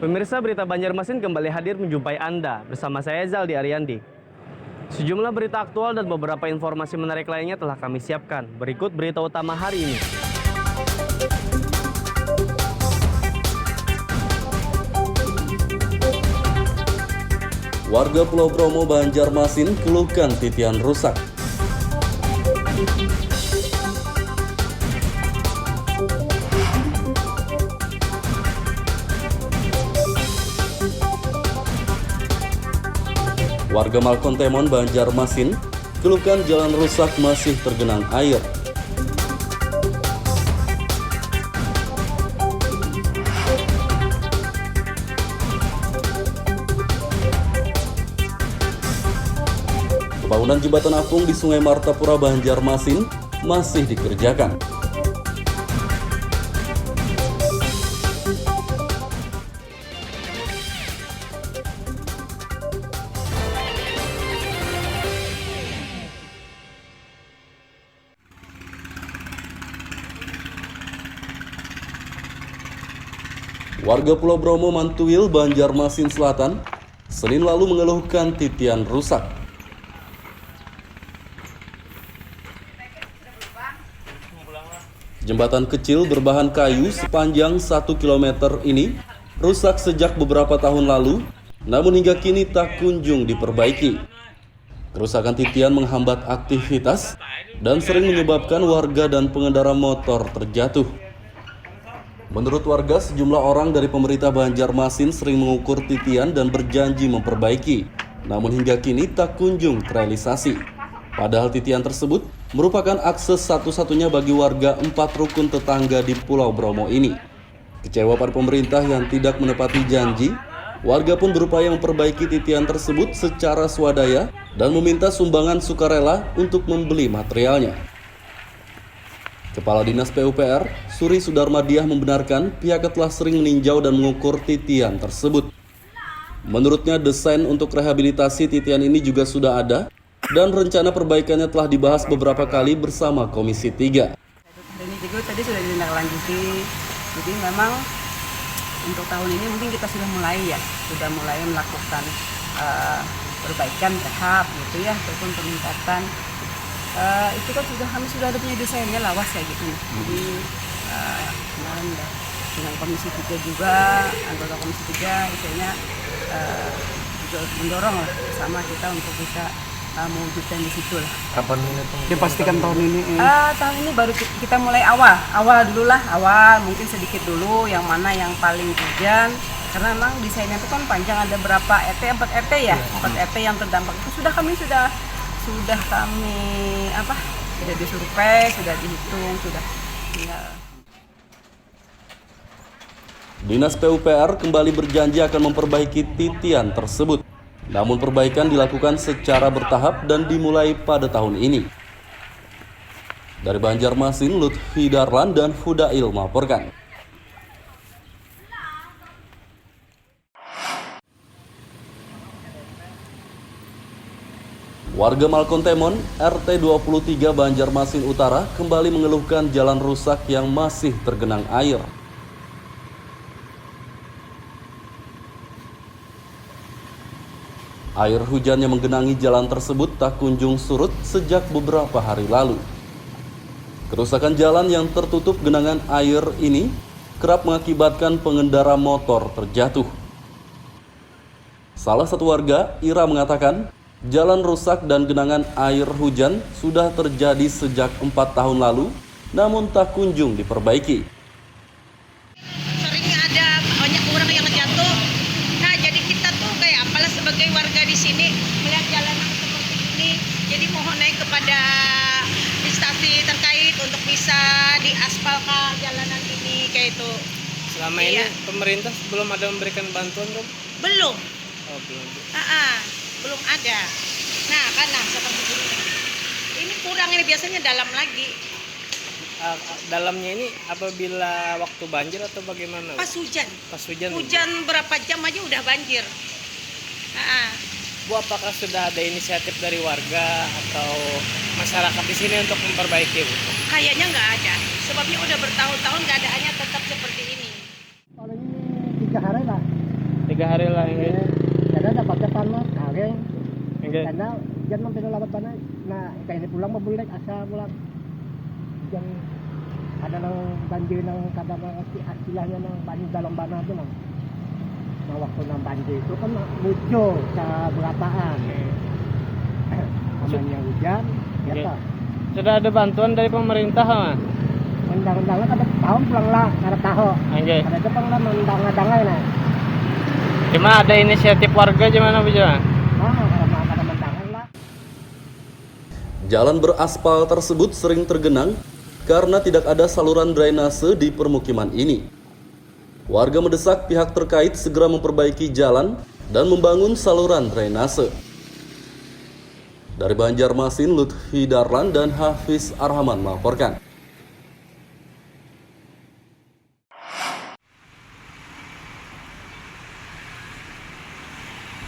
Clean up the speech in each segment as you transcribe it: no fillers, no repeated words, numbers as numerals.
Pemirsa Berita Banjarmasin kembali hadir menjumpai Anda bersama saya Zaldi Ariandi. Sejumlah berita aktual dan beberapa informasi menarik lainnya telah kami siapkan. Berikut berita utama hari ini. Warga Pulau Bromo, Banjarmasin keluhkan titian rusak. Warga Malkontemon, Banjarmasin keluhkan jalan rusak masih tergenang air. Pembangunan jembatan apung di Sungai Martapura, Banjarmasin masih dikerjakan. Warga Pulau Bromo, Mantuil, Banjarmasin Selatan Senin lalu mengeluhkan titian rusak. Jembatan kecil berbahan kayu sepanjang 1 km ini rusak sejak beberapa tahun lalu, namun hingga kini tak kunjung diperbaiki. Kerusakan titian menghambat aktivitas dan sering menyebabkan warga dan pengendara motor terjatuh. Menurut warga, sejumlah orang dari pemerintah Banjarmasin sering mengukur titian dan berjanji memperbaiki, namun hingga kini tak kunjung terrealisasi. Padahal titian tersebut merupakan akses satu-satunya bagi warga 4 rukun tetangga di Pulau Bromo ini. Kecewa pada pemerintah yang tidak menepati janji, warga pun berupaya memperbaiki titian tersebut secara swadaya dan meminta sumbangan sukarela untuk membeli materialnya. Kepala Dinas PUPR, Suri Sudarmadiah membenarkan pihaknya telah sering meninjau dan mengukur titian tersebut. Menurutnya, desain untuk rehabilitasi titian ini juga sudah ada dan rencana perbaikannya telah dibahas beberapa kali bersama Komisi 3. Ini juga tadi sudah ditindaklanjuti, jadi memang untuk tahun ini mungkin kita sudah mulai melakukan perbaikan rehab gitu ya, ataupun peningkatan. Itu kan kami sudah ada punya desainnya lawas ya gitu. Jadi kemarin dengan Komisi 3 juga, anggota Komisi 3 istilahnya juga mendorong lah bersama kita untuk bisa mewujudkan di situ lah. Kapan ini tuh? Dipastikan tahun ini? Tahun ini baru kita mulai awal dulu lah, mungkin sedikit dulu yang mana yang paling hujan. Karena memang desainnya itu kan panjang, ada berapa RT, 4 RT ya, 4 RT yang terdampak itu sudah kami disurvei, sudah dihitung, sudah tinggal. Dinas PUPR kembali berjanji akan memperbaiki titian tersebut. Namun perbaikan dilakukan secara bertahap dan dimulai pada tahun ini. Dari Banjarmasin, Lutfi Darlan dan Fudail melaporkan. Warga Malkontemon, RT 23 Banjarmasin Utara kembali mengeluhkan jalan rusak yang masih tergenang air. Air hujan yang menggenangi jalan tersebut tak kunjung surut sejak beberapa hari lalu. Kerusakan jalan yang tertutup genangan air ini kerap mengakibatkan pengendara motor terjatuh. Salah satu warga, Ira, mengatakan jalan rusak dan genangan air hujan sudah terjadi sejak 4 tahun lalu, namun tak kunjung diperbaiki. Sering ada banyak orang yang jatuh. Nah, jadi kita tuh kayak apalah sebagai warga di sini melihat jalanan seperti ini. Jadi mohon naik kepada instansi terkait untuk bisa diaspalkan jalanan ini kayak itu. Selama ini pemerintah belum ada memberikan bantuan dong? Belum. Oh, belum. Belum ada. Nah, karena seperti ini. Ini kurang, ini biasanya dalam lagi. Dalamnya ini apabila waktu banjir atau bagaimana? Pas hujan. Pas hujan. Hujan berapa jam aja udah banjir. Bu, apakah sudah ada inisiatif dari warga atau masyarakat di sini untuk memperbaiki, Bu? Kayaknya nggak ada. Sebabnya udah bertahun-tahun keadaannya tetap seperti ini. Paling ini 3 hari lah. 3 hari lah ini. Karena dapat depan mah kare. Enggak. Karena jangan mampir lewat mana. Nah, kayak ini pulang mah boleh asa pulang. Yang ada nang banjir nang kadang istilahnya nang banjir dalam banah itu nang. Nah, waktu nang banjir itu kan muncul berapaan. Namanya hujan, ya Oke. toh. Sudah ada bantuan dari pemerintah mah? Undang-undangnya kada tahun pulang lah, kada tahu. Oke. Ada Jepang lah undang-undangnya nah. Cuma ada inisiatif warga gimana Bu Jo? Kada mendangan lah. Jalan beraspal tersebut sering tergenang karena tidak ada saluran drainase di permukiman ini. Warga mendesak pihak terkait segera memperbaiki jalan dan membangun saluran drainase. Dari Banjarmasin, Lutfi Darlan dan Hafiz Arhaman melaporkan.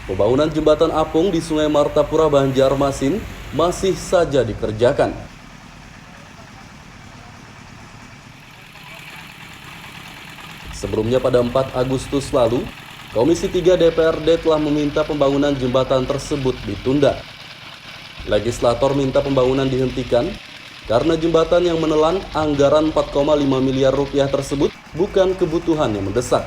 Pembangunan jembatan apung di Sungai Martapura, Banjarmasin masih saja dikerjakan. Sebelumnya pada 4 Agustus lalu, Komisi 3 DPRD telah meminta pembangunan jembatan tersebut ditunda. Legislator minta pembangunan dihentikan karena jembatan yang menelan anggaran 4,5 miliar rupiah tersebut bukan kebutuhan yang mendesak.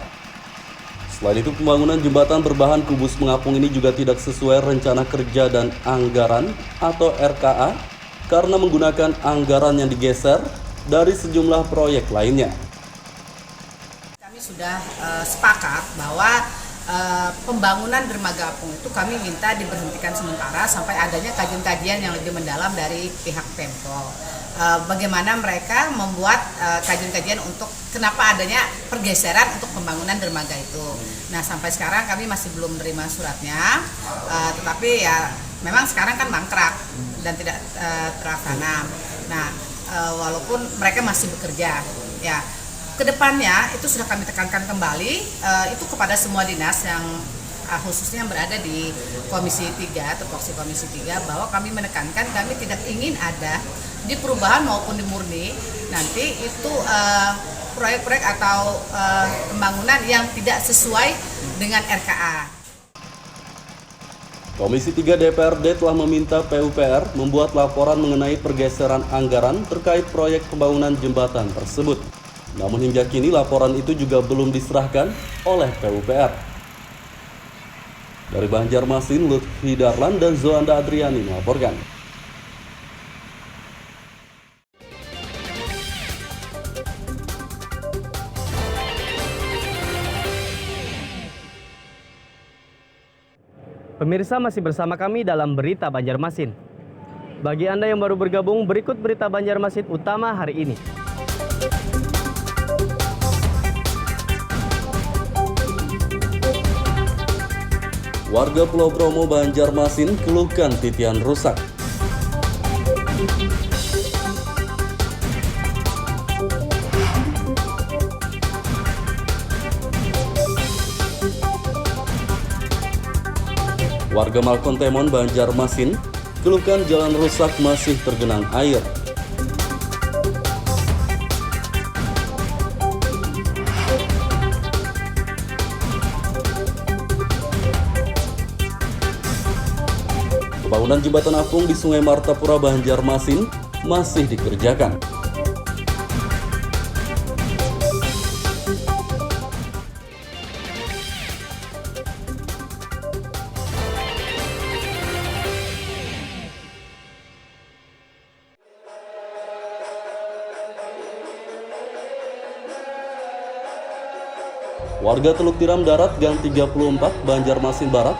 Selain itu, pembangunan jembatan berbahan kubus mengapung ini juga tidak sesuai rencana kerja dan anggaran atau RKA karena menggunakan anggaran yang digeser dari sejumlah proyek lainnya. Kami sudah sepakat bahwa pembangunan dermaga apung itu kami minta diberhentikan sementara sampai adanya kajian-kajian yang lebih mendalam dari pihak Pemprov. Bagaimana mereka membuat kajian-kajian untuk kenapa adanya pergeseran untuk pembangunan dermaga itu. Nah, sampai sekarang kami masih belum menerima suratnya, tetapi ya memang sekarang kan mangkrak dan tidak terlaksana. Nah, walaupun mereka masih bekerja, ya kedepannya itu sudah kami tekankan kembali itu kepada semua dinas yang khususnya yang berada di Komisi 3, tupoksi Komisi 3, bahwa kami menekankan kami tidak ingin ada di perubahan maupun di murni nanti itu proyek-proyek atau pembangunan yang tidak sesuai dengan RKA. Komisi 3 DPRD telah meminta PUPR membuat laporan mengenai pergeseran anggaran terkait proyek pembangunan jembatan tersebut. Namun hingga kini laporan itu juga belum diserahkan oleh PUPR. Dari Banjarmasin, Lutfi Darlan dan Zoanda Adriani melaporkan. Pemirsa masih bersama kami dalam Berita Banjarmasin. Bagi Anda yang baru bergabung, berikut Berita Banjarmasin utama hari ini. Warga Pulau Bromo, Banjarmasin keluhkan titian rusak. Warga Malkontemon, Banjarmasin keluhkan jalan rusak masih tergenang air. Pembangunan jembatan apung di Sungai Martapura, Banjarmasin masih dikerjakan. Warga Teluk Tiram Darat, Gang 34, Banjarmasin Barat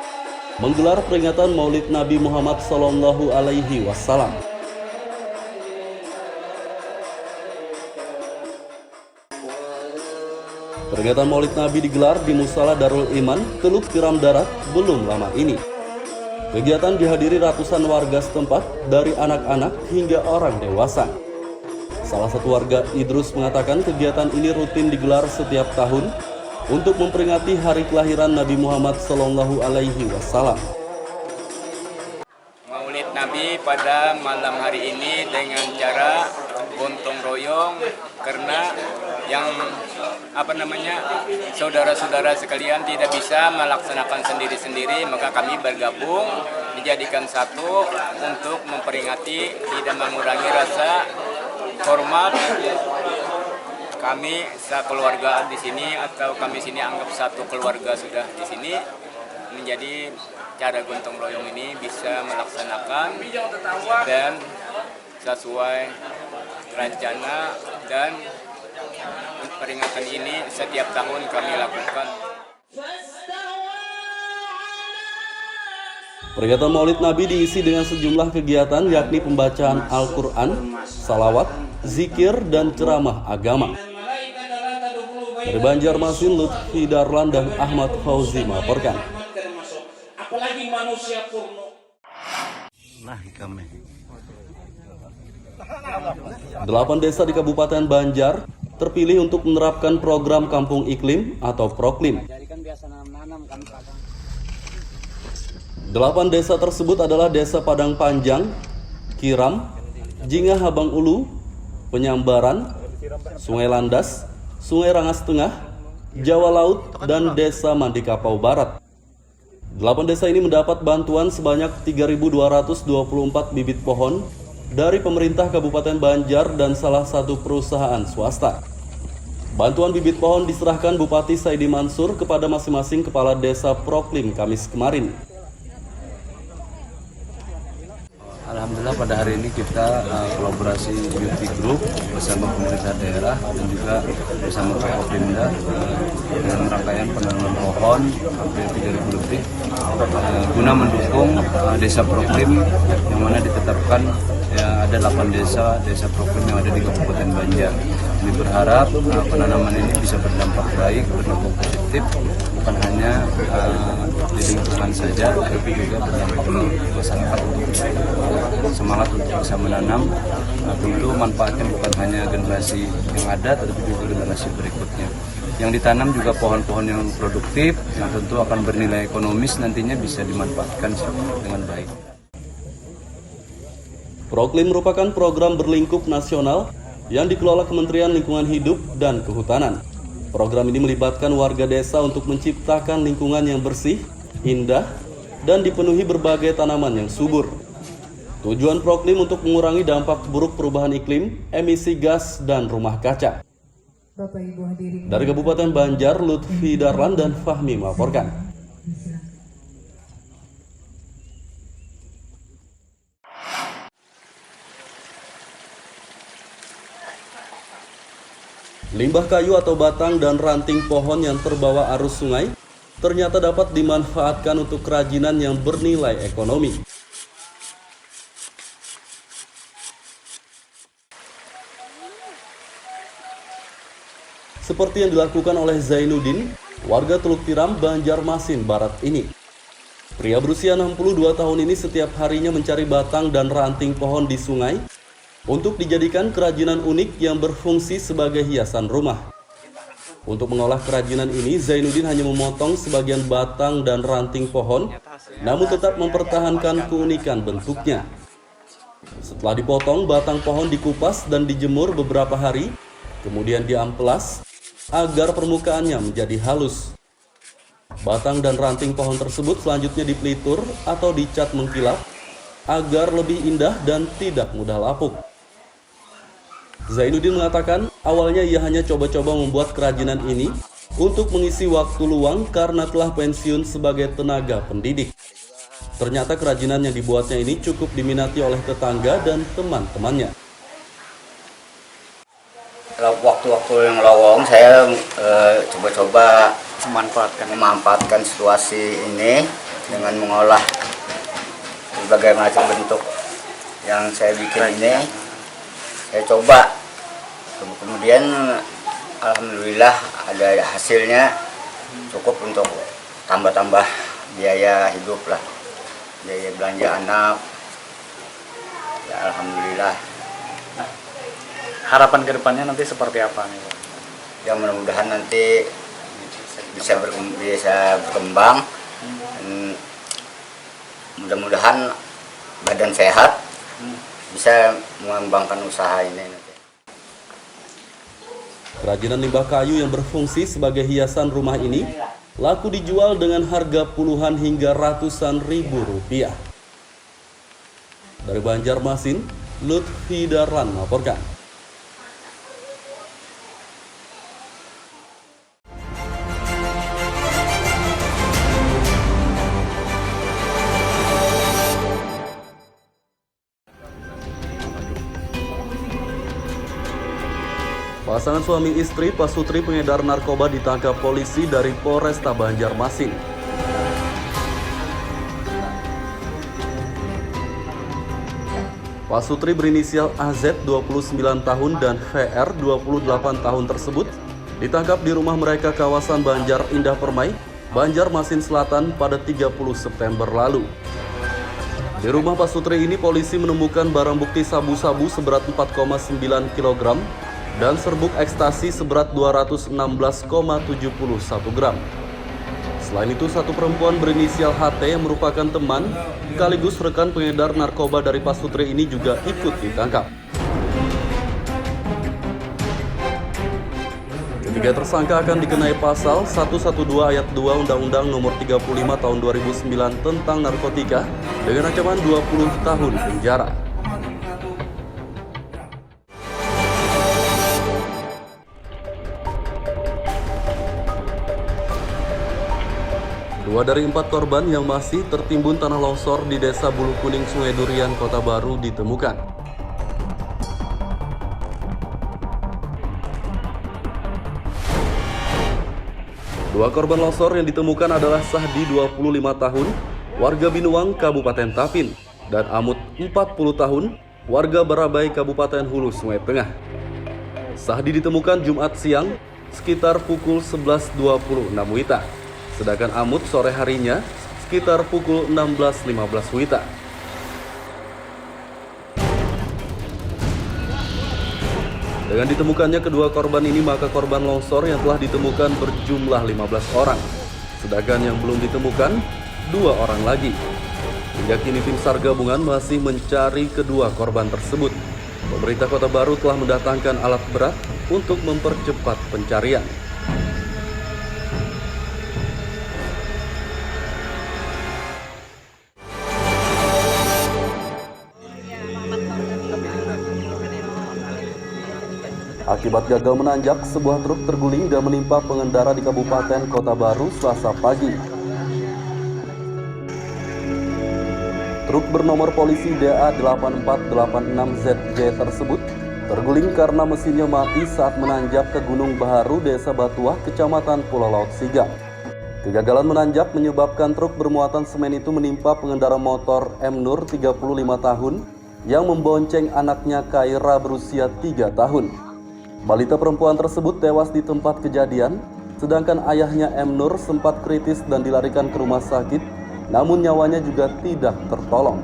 menggelar peringatan Maulid Nabi Muhammad Sallallahu Alaihi Wasallam. Peringatan Maulid Nabi digelar di Musala Darul Iman, Teluk Tiram Darat belum lama ini. Kegiatan dihadiri ratusan warga setempat dari anak-anak hingga orang dewasa. Salah satu warga, Idrus, mengatakan kegiatan ini rutin digelar setiap tahun untuk memperingati hari kelahiran Nabi Muhammad Sallallahu Alaihi Wasallam. Maulid Nabi pada malam hari ini dengan cara gotong royong karena yang saudara-saudara sekalian tidak bisa melaksanakan sendiri-sendiri, maka kami bergabung dijadikan satu untuk memperingati tidak mengurangi rasa hormat kami sekeluarga di sini, atau kami sini anggap satu keluarga sudah di sini, menjadi cara gotong royong ini bisa melaksanakan dan sesuai rencana, dan peringatan ini setiap tahun kami lakukan. Peringatan Maulid Nabi diisi dengan sejumlah kegiatan yakni pembacaan Al-Quran, salawat, zikir, dan ceramah agama. Dari Banjarmasin, Lutfi Darlan dan Ahmad Fauzi melaporkan. Apalagi manusia porno. 8 desa di Kabupaten Banjar terpilih untuk menerapkan program Kampung Iklim atau Proklim. 8 desa tersebut adalah Desa Padang Panjang, Kiram, Jingah Habang Ulu, Penyambaran, Sungai Landas, Sungai Rangas Tengah, Jawa Laut, dan Desa Mandikapau Barat. 8 desa ini mendapat bantuan sebanyak 3.224 bibit pohon dari pemerintah Kabupaten Banjar dan salah satu perusahaan swasta. Bantuan bibit pohon diserahkan Bupati Saidi Mansur kepada masing-masing kepala desa Proklim Kamis kemarin. Alhamdulillah pada hari ini kita kolaborasi Beauty Group bersama pemerintah daerah dan juga bersama Proklimda dengan rangkaian penanaman pohon hampir 3.000 lebih guna mendukung desa Proklim yang mana ditetapkan ya, ada 8 desa Proklim yang ada di Kabupaten Banjar. Kami berharap penanaman ini bisa berdampak baik, berdampak positif, bukan hanya di lingkungan saja, tapi juga berdampak di masyarakat untuk semangat untuk bisa menanam. Tentu manfaatnya bukan hanya generasi yang ada, tetapi juga generasi berikutnya. Yang ditanam juga pohon-pohon yang produktif, yang tentu akan bernilai ekonomis nantinya bisa dimanfaatkan dengan baik. Proklim merupakan program berlingkup nasional yang dikelola Kementerian Lingkungan Hidup dan Kehutanan. Program ini melibatkan warga desa untuk menciptakan lingkungan yang bersih, indah, dan dipenuhi berbagai tanaman yang subur. Tujuan Proklim untuk mengurangi dampak buruk perubahan iklim, emisi gas, dan rumah kaca. Dari Kabupaten Banjar, Lutfi Darlan dan Fahmi melaporkan. Limbah kayu atau batang dan ranting pohon yang terbawa arus sungai ternyata dapat dimanfaatkan untuk kerajinan yang bernilai ekonomi. Seperti yang dilakukan oleh Zainuddin, warga Teluk Tiram, Banjarmasin Barat ini. Pria berusia 62 tahun ini setiap harinya mencari batang dan ranting pohon di sungai untuk dijadikan kerajinan unik yang berfungsi sebagai hiasan rumah. Untuk mengolah kerajinan ini, Zainuddin hanya memotong sebagian batang dan ranting pohon, namun tetap mempertahankan keunikan bentuknya. Setelah dipotong, batang pohon dikupas dan dijemur beberapa hari, kemudian diamplas agar permukaannya menjadi halus. Batang dan ranting pohon tersebut selanjutnya dipelitur atau dicat mengkilap agar lebih indah dan tidak mudah lapuk. Zainuddin mengatakan awalnya ia hanya coba-coba membuat kerajinan ini untuk mengisi waktu luang karena telah pensiun sebagai tenaga pendidik. Ternyata kerajinan yang dibuatnya ini cukup diminati oleh tetangga dan teman-temannya. Waktu-waktu yang lowong saya coba-coba memanfaatkan situasi ini dengan mengolah berbagai macam bentuk yang saya bikin ini. Saya coba, kemudian alhamdulillah ada hasilnya, cukup untuk tambah-tambah biaya hidup lah, biaya belanja anak. Ya alhamdulillah. Harapan kedepannya nanti seperti apa nih Pak? Ya mudah-mudahan nanti bisa berkembang, dan mudah-mudahan badan sehat, bisa mengembangkan usaha ini nanti. Kerajinan limbah kayu yang berfungsi sebagai hiasan rumah ini laku dijual dengan harga puluhan hingga ratusan ribu rupiah. Dari Banjarmasin, Lutfi Darlan melaporkan. Pasangan suami istri pasutri pengedar narkoba ditangkap polisi dari Polresta Banjarmasin. Pasutri berinisial AZ 29 tahun dan VR 28 tahun tersebut ditangkap di rumah mereka kawasan Banjar Indah Permai, Banjarmasin Selatan pada 30 September lalu. Di rumah pasutri ini polisi menemukan barang bukti sabu-sabu seberat 4,9 kg dan serbuk ekstasi seberat 216,71 gram. Selain itu, satu perempuan berinisial HT yang merupakan teman sekaligus rekan pengedar narkoba dari pasutri ini juga ikut ditangkap. Ketiga tersangka akan dikenai pasal 112 ayat 2 Undang-Undang Nomor 35 Tahun 2009 tentang narkotika dengan ancaman 20 tahun penjara. Dua dari 4 korban yang masih tertimbun tanah longsor di Desa Bulu Kuning, Sungai Durian, Kota Baru ditemukan. Dua korban longsor yang ditemukan adalah Sahdi 25 tahun, warga Binuang, Kabupaten Tapin, dan Amut 40 tahun, warga Barabai, Kabupaten Hulu Sungai Tengah. Sahdi ditemukan Jumat siang sekitar pukul 11.26 WITA. Sedangkan Amut sore harinya sekitar pukul 16.15 WITA. Dengan ditemukannya kedua korban ini, maka korban longsor yang telah ditemukan berjumlah 15 orang. Sedangkan yang belum ditemukan 2 orang lagi. Hingga kini tim SAR gabungan masih mencari kedua korban tersebut. Pemerintah Kota Baru telah mendatangkan alat berat untuk mempercepat pencarian. Akibat gagal menanjak, sebuah truk terguling dan menimpa pengendara di Kabupaten Kota Baru Selasa pagi. Truk bernomor polisi DA8486ZJ tersebut terguling karena mesinnya mati saat menanjak ke Gunung Baharu, Desa Batuah, Kecamatan Pulau Laut Sigap. Kegagalan menanjak menyebabkan truk bermuatan semen itu menimpa pengendara motor M. Nur 35 tahun yang membonceng anaknya Kaira berusia 3 tahun. Balita perempuan tersebut tewas di tempat kejadian, sedangkan ayahnya M. Nur sempat kritis dan dilarikan ke rumah sakit, namun nyawanya juga tidak tertolong.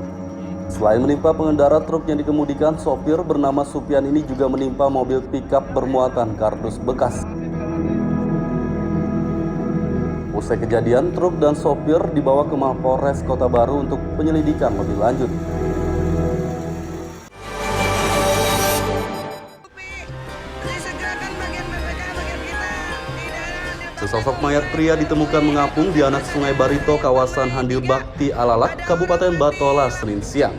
Selain menimpa pengendara truk yang dikemudikan, sopir bernama Supian ini juga menimpa mobil pickup bermuatan kardus bekas. Usai kejadian, truk dan sopir dibawa ke Mapolres Kota Baru untuk penyelidikan lebih lanjut. Sesosok mayat pria ditemukan mengapung di anak Sungai Barito, kawasan Handil Bakti, Alalak, Kabupaten Batola, Senin siang.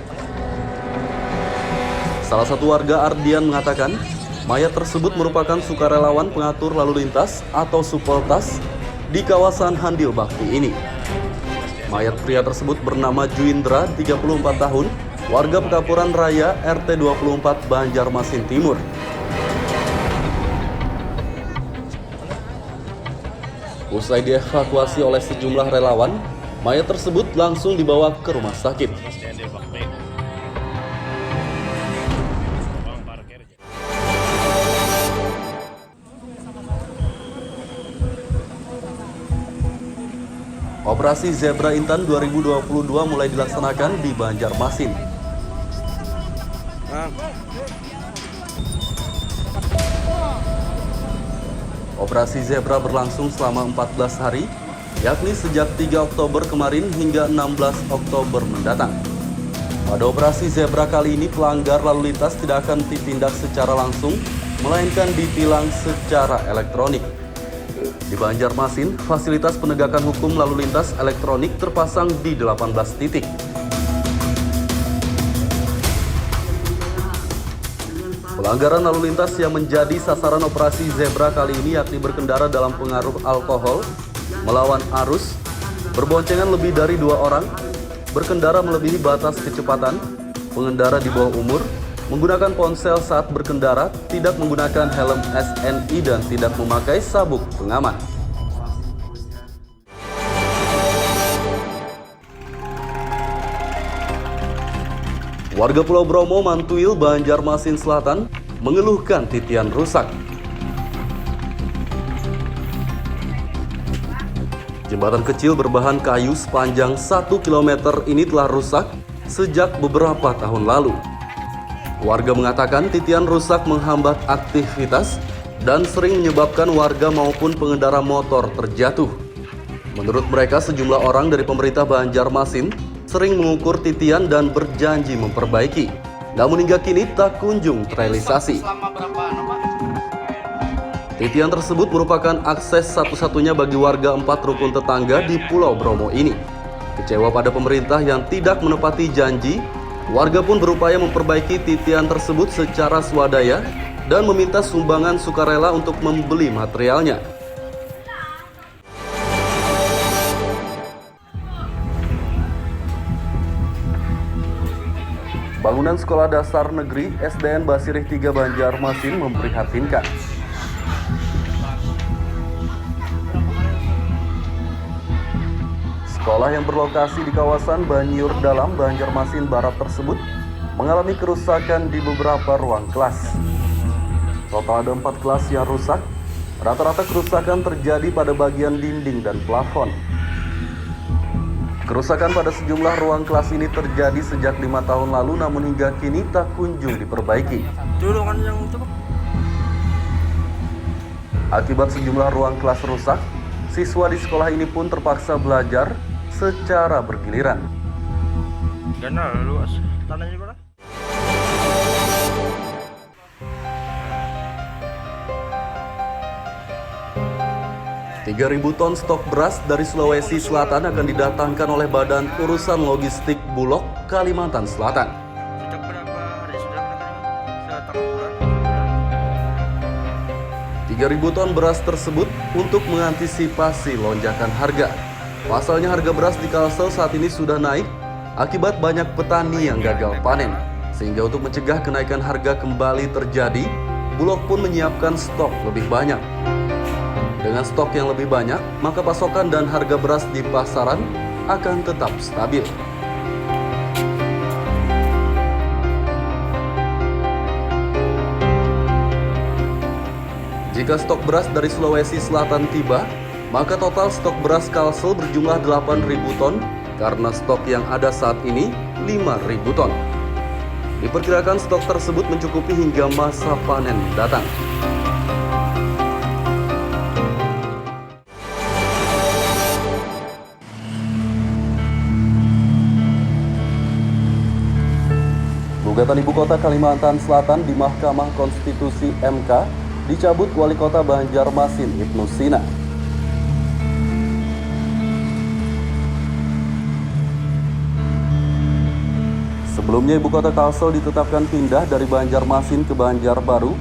Salah satu warga, Ardian, mengatakan mayat tersebut merupakan sukarelawan pengatur lalu lintas atau supeltas di kawasan Handil Bakti ini. Mayat pria tersebut bernama Juindra, 34 tahun, warga Pekapuran Raya, RT 24, Banjarmasin Timur. Usai dievakuasi oleh sejumlah relawan, mayat tersebut langsung dibawa ke rumah sakit. Operasi Zebra Intan 2022 mulai dilaksanakan di Banjarmasin. Operasi Zebra berlangsung selama 14 hari, yakni sejak 3 Oktober kemarin hingga 16 Oktober mendatang. Pada operasi Zebra kali ini, pelanggar lalu lintas tidak akan ditindak secara langsung, melainkan ditilang secara elektronik. Di Banjarmasin, fasilitas penegakan hukum lalu lintas elektronik terpasang di 18 titik. Pelanggaran lalu lintas yang menjadi sasaran operasi zebra kali ini yakni berkendara dalam pengaruh alkohol, melawan arus, berboncengan lebih dari 2 orang, berkendara melebihi batas kecepatan, pengendara di bawah umur, menggunakan ponsel saat berkendara, tidak menggunakan helm SNI dan tidak memakai sabuk pengaman. Warga Pulau Bromo, Mantuil, Banjarmasin Selatan mengeluhkan titian rusak. Jembatan kecil berbahan kayu sepanjang 1 km ini telah rusak sejak beberapa tahun lalu. Warga mengatakan titian rusak menghambat aktivitas dan sering menyebabkan warga maupun pengendara motor terjatuh. Menurut mereka, sejumlah orang dari pemerintah Banjarmasin sering mengukur titian dan berjanji memperbaiki. Namun hingga kini tak kunjung terrealisasi. Titian tersebut merupakan akses satu-satunya bagi warga 4 rukun tetangga di Pulau Bromo ini. Kecewa pada pemerintah yang tidak menepati janji, warga pun berupaya memperbaiki titian tersebut secara swadaya dan meminta sumbangan sukarela untuk membeli materialnya. Bangunan Sekolah Dasar Negeri SDN Basirih 3 Banjarmasin memprihatinkan. Sekolah yang berlokasi di kawasan Banjur Dalam, Banjarmasin Barat tersebut mengalami kerusakan di beberapa ruang kelas. Total ada 4 kelas yang rusak. Rata-rata kerusakan terjadi pada bagian dinding dan plafon. Kerusakan pada sejumlah ruang kelas ini terjadi sejak 5 tahun lalu, namun hingga kini tak kunjung diperbaiki. Akibat sejumlah ruang kelas rusak, siswa di sekolah ini pun terpaksa belajar secara bergiliran. 3.000 ton stok beras dari Sulawesi Selatan akan didatangkan oleh Badan Urusan Logistik Bulog, Kalimantan Selatan. Sejak berapa hari sudah menerima? 3.000 ton beras tersebut untuk mengantisipasi lonjakan harga. Pasalnya harga beras di Kalsel saat ini sudah naik akibat banyak petani yang gagal panen. Sehingga untuk mencegah kenaikan harga kembali terjadi, Bulog pun menyiapkan stok lebih banyak. Dengan stok yang lebih banyak, maka pasokan dan harga beras di pasaran akan tetap stabil. Jika stok beras dari Sulawesi Selatan tiba, maka total stok beras Kalsel berjumlah 8.000 ton, karena stok yang ada saat ini 5.000 ton. Diperkirakan stok tersebut mencukupi hingga masa panen mendatang. Gugatan Ibu Kota Kalimantan Selatan di Mahkamah Konstitusi MK dicabut Wali Kota Banjarmasin Ibnu Sina. Sebelumnya Ibu Kota Kalsel ditetapkan pindah dari Banjarmasin ke Banjarbaru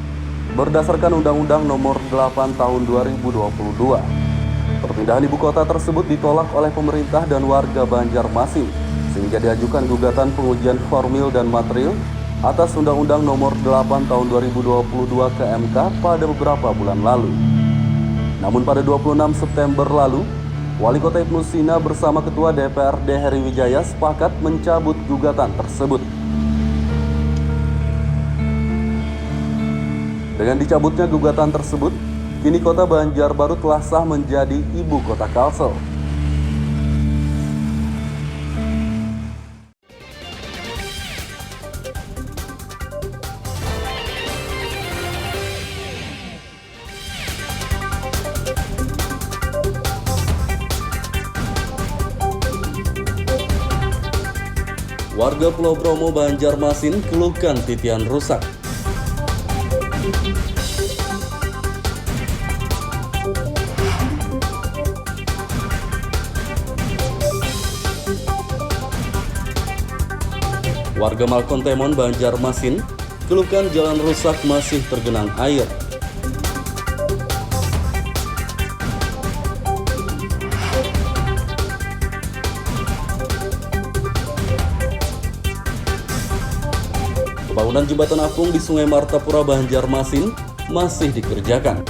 berdasarkan Undang-Undang Nomor 8 Tahun 2022. Perpindahan Ibu Kota tersebut ditolak oleh pemerintah dan warga Banjarmasin, sehingga diajukan gugatan pengujian formil dan material atas Undang-Undang Nomor 8 Tahun 2022 ke MK pada beberapa bulan lalu. Namun pada 26 September lalu, Wali Kota Ibnu Sina bersama Ketua DPRD Heri Wijaya sepakat mencabut gugatan tersebut. Dengan dicabutnya gugatan tersebut, kini Kota Banjarbaru telah sah menjadi Ibu Kota Kalsel. Warga Pulau Bromo, Banjarmasin keluhkan titian rusak. Warga Malkontemon, Banjarmasin, keluhkan jalan rusak masih tergenang air. Pembangunan jembatan apung di Sungai Martapura, Banjarmasin masih dikerjakan.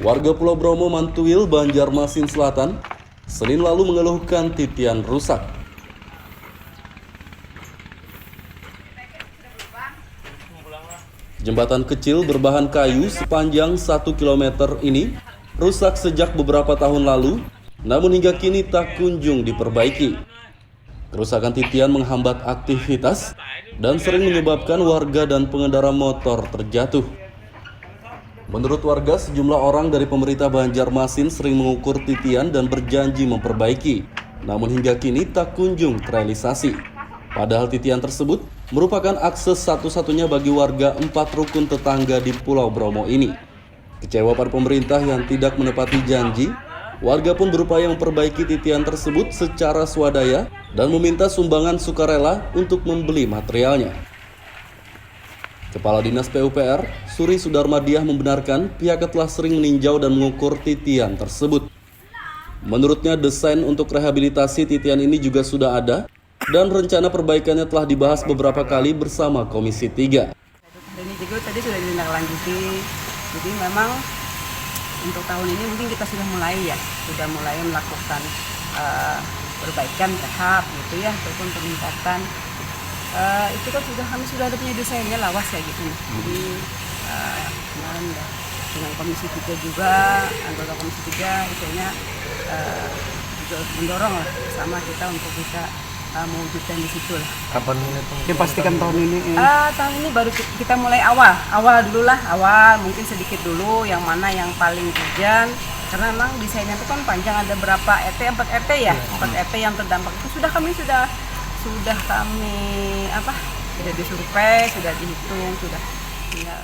Warga Pulau Bromo, Mantuil, Banjarmasin Selatan, Senin lalu mengeluhkan titian rusak. Jembatan kecil berbahan kayu sepanjang 1 km ini rusak sejak beberapa tahun lalu, namun hingga kini tak kunjung diperbaiki. Kerusakan titian menghambat aktivitas dan sering menyebabkan warga dan pengendara motor terjatuh. Menurut warga, sejumlah orang dari pemerintah Banjarmasin sering mengukur titian dan berjanji memperbaiki, namun hingga kini tak kunjung terrealisasi. Padahal titian tersebut merupakan akses satu-satunya bagi warga 4 rukun tetangga di Pulau Bromo ini. Kecewa pada pemerintah yang tidak menepati janji, warga pun berupaya memperbaiki titian tersebut secara swadaya dan meminta sumbangan sukarela untuk membeli materialnya. Kepala Dinas PUPR, Suri Sudarmadiah, membenarkan pihaknya telah sering meninjau dan mengukur titian tersebut. Menurutnya, desain untuk rehabilitasi titian ini juga sudah ada, dan rencana perbaikannya telah dibahas beberapa kali bersama Komisi 3. Hari ini juga tadi sudah ditindaklanjuti, jadi memang untuk tahun ini mungkin kita sudah mulai melakukan perbaikan tahap gitu ya, ataupun peningkatan. Itu kan kami sudah ada punya desainnya, lawas ya gitu. Jadi kemarin dengan Komisi 3 juga, anggota Komisi 3 istilahnya juga mendorong lah bersama kita untuk bisa mewujudkan di situ lah. Kapan dipastikan tahun ini? Tahun ini baru kita mulai awal dulu lah, mungkin sedikit dulu yang mana yang paling hujan, karena memang desainnya itu kan panjang, ada berapa RT, 4 RT ya, 4 RT yang terdampak itu sudah kami sudah disurvei, sudah dihitung, sudah tinggal.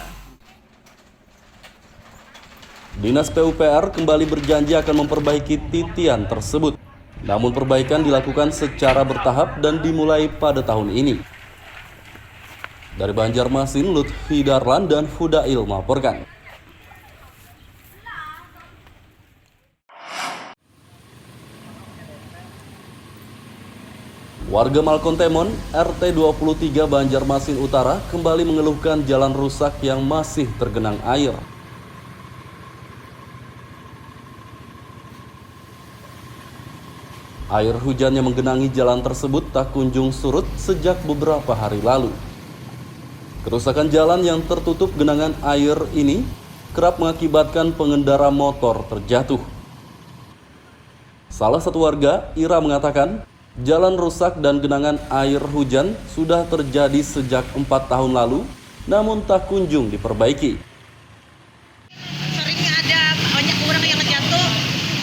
Dinas PUPR kembali berjanji akan memperbaiki titian tersebut. Namun perbaikan dilakukan secara bertahap dan dimulai pada tahun ini. Dari Banjarmasin, Lutfi Darlan dan Fudail melaporkan. Warga Malkontemon, RT 23 Banjarmasin Utara kembali mengeluhkan jalan rusak yang masih tergenang air. Air hujan yang menggenangi jalan tersebut tak kunjung surut sejak beberapa hari lalu. Kerusakan jalan yang tertutup genangan air ini kerap mengakibatkan pengendara motor terjatuh. Salah satu warga, Ira, mengatakan jalan rusak dan genangan air hujan sudah terjadi sejak 4 tahun lalu, namun tak kunjung diperbaiki. Sering ada banyak orang yang jatuh.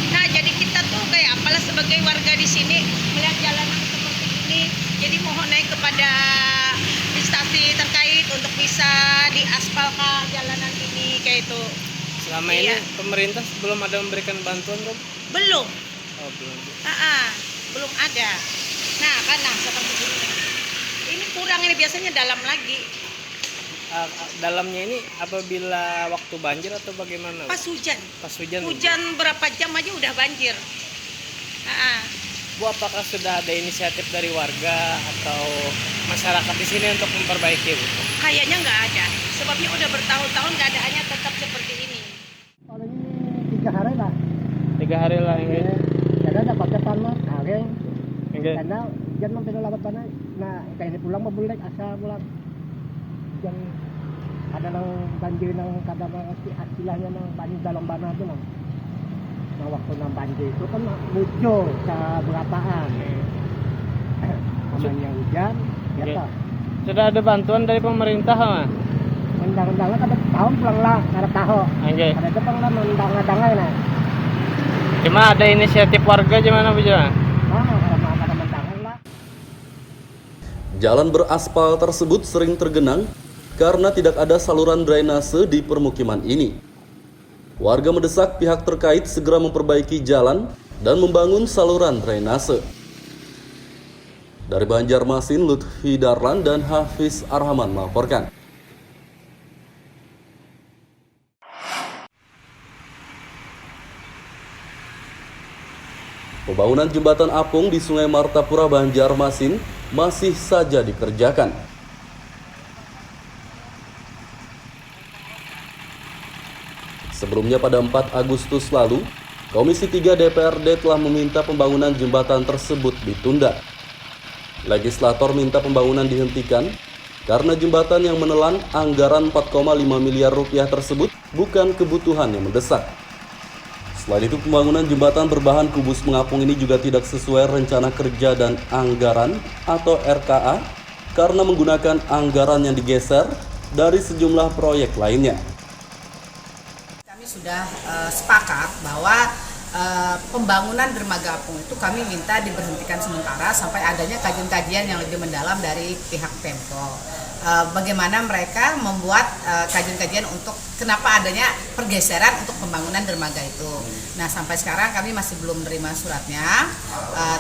Nah, jadi kita tuh kayak apalah sebagai warga di sini melihat jalanan seperti ini. Jadi mohon naik kepada instansi terkait untuk bisa diaspalkan jalanan ini kayak itu. Selama ini pemerintah belum ada memberikan bantuan, Rob? Belum. Oh, belum. Belum ada. Nah, seperti ini. Ini kurang, ini biasanya dalam lagi. Dalamnya ini apabila waktu banjir atau bagaimana? Pas hujan. Pas hujan. Hujan berapa jam aja udah banjir. Bu, apakah sudah ada inisiatif dari warga atau masyarakat di sini untuk memperbaiki, Bu? Kayaknya nggak ada. Sebabnya udah bertahun-tahun keadaannya tetap seperti ini. Paling 3 hari lah. 3 hari lah ini. Karena dapat tanah, kering. Enggak. Karena hujan sampai labat tanah. Nah, kayak ini pulang mabulek asa pulang. Hujan ada nang banjir nang kadang istilahnya nang banjir dalam banah itu nang. Nah, waktu nang banjir itu kan muncul ke berapaan. Namanya hujan, ya Oke. toh. Sudah ada bantuan dari pemerintah, Ma? Undang-undangnya kada tahun pulang lah, kada tahu. Oke. Ada depan lah undang-undangnya nah. Cuma ada inisiatif warga gimana, Bu? Ada Jalan beraspal tersebut sering tergenang karena tidak ada saluran drainase di permukiman ini. Warga mendesak pihak terkait segera memperbaiki jalan dan membangun saluran drainase. Dari Banjarmasin, Lutfi Darlan dan Hafiz Arhaman melaporkan. Pembangunan jembatan apung di Sungai Martapura, Banjarmasin masih saja dikerjakan. Sebelumnya pada 4 Agustus lalu, Komisi 3 DPRD telah meminta pembangunan jembatan tersebut ditunda. Legislator minta pembangunan dihentikan karena jembatan yang menelan anggaran 4,5 miliar rupiah tersebut bukan kebutuhan yang mendesak. Selain itu, pembangunan jembatan berbahan kubus mengapung ini juga tidak sesuai rencana kerja dan anggaran atau RKA karena menggunakan anggaran yang digeser dari sejumlah proyek lainnya. Kami sudah sepakat bahwa pembangunan dermaga apung itu kami minta diberhentikan sementara sampai adanya kajian-kajian yang lebih mendalam dari pihak Pemko. Bagaimana mereka membuat kajian-kajian untuk kenapa adanya pergeseran untuk pembangunan dermaga itu. Nah, sampai sekarang kami masih belum menerima suratnya,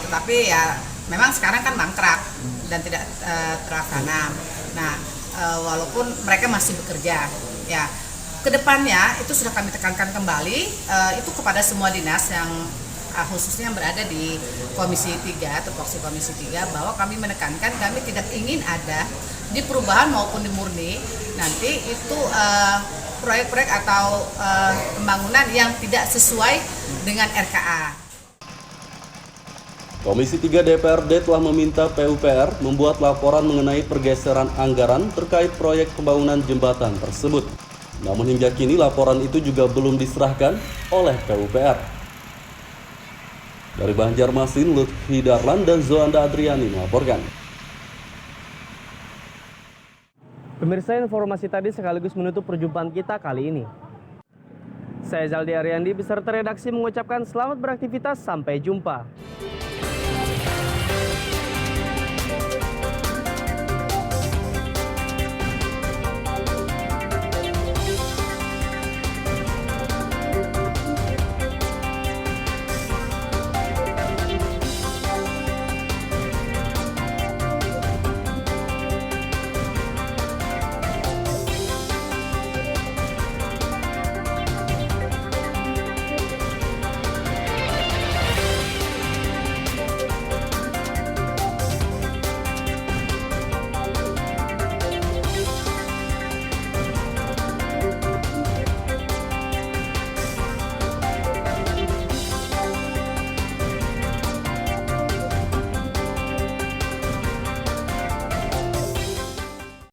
tetapi ya memang sekarang kan mangkrak dan tidak terlaksana. Nah, walaupun mereka masih bekerja, ya kedepannya itu sudah kami tekankan kembali itu kepada semua dinas yang khususnya yang berada di Komisi 3, tupoksi Komisi 3, bahwa kami menekankan kami tidak ingin ada di perubahan maupun di murni nanti itu proyek-proyek atau pembangunan yang tidak sesuai dengan RKA. Komisi 3 DPRD telah meminta PUPR membuat laporan mengenai pergeseran anggaran terkait proyek pembangunan jembatan tersebut. Namun hingga kini laporan itu juga belum diserahkan oleh PUPR. Dari Banjarmasin, Lutfi Darlan dan Zoanda Adriani melaporkan. Pemirsa, informasi tadi sekaligus menutup perjumpaan kita kali ini. Saya Zaldi Ariandi beserta redaksi mengucapkan selamat beraktivitas, sampai jumpa.